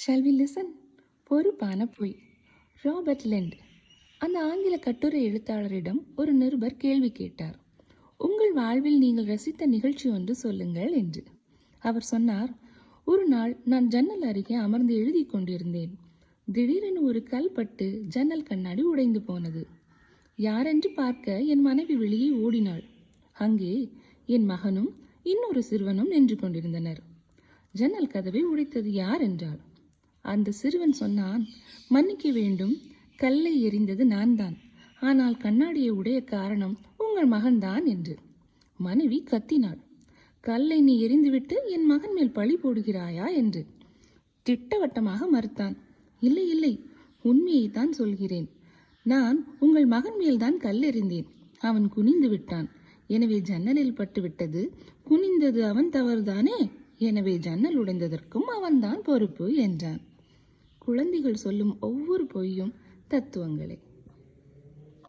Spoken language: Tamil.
Shall we listen? பொறுப்பான பொய். ராபர்ட் லெண்ட் அந்த ஆங்கில கட்டுரை எழுத்தாளரிடம் ஒரு நிருபர் கேள்வி கேட்டார். உங்கள் வாழ்வில் நீங்கள் ரசித்த நிகழ்ச்சி ஒன்று சொல்லுங்கள் என்று. அவர் சொன்னார், ஒரு நாள் நான் ஜன்னல் அருகே அமர்ந்து எழுதி கொண்டிருந்தேன். திடீரென ஒரு கல் பட்டு ஜன்னல் கண்ணாடி உடைந்து போனது. யாரென்று பார்க்க என் மனைவி வெளியே ஓடினாள். அங்கே என் மகனும் இன்னொரு சிறுவனும் நின்று கொண்டிருந்தனர். ஜன்னல் கதவை உடைத்தது யார் என்றாள். அந்த சிறுவன் சொன்னான், மன்னிக்க வேண்டும், கல்லை எறிந்தது நான் தான். ஆனால் கண்ணாடியை உடைய காரணம் உங்கள் மகன்தான் என்று. மனைவி கத்தினாள், கல்லை நீ எறிந்துவிட்டு என் மகன் மேல் பழி போடுகிறாயா என்று. திட்டவட்டமாக மறுத்தான். இல்லை இல்லை, உண்மையை தான் சொல்கிறேன். நான் உங்கள் மகன் மேல்தான் கல் எறிந்தேன். அவன் குனிந்து விட்டான். எனவே ஜன்னலில் பட்டுவிட்டது. குனிந்தது அவன் தவறுதானே. எனவே ஜன்னல் உடைந்ததற்கும் அவன்தான் பொறுப்பு என்றான். குழந்தைகள் சொல்லும் ஒவ்வொரு பொய்யும் தத்துவங்களே.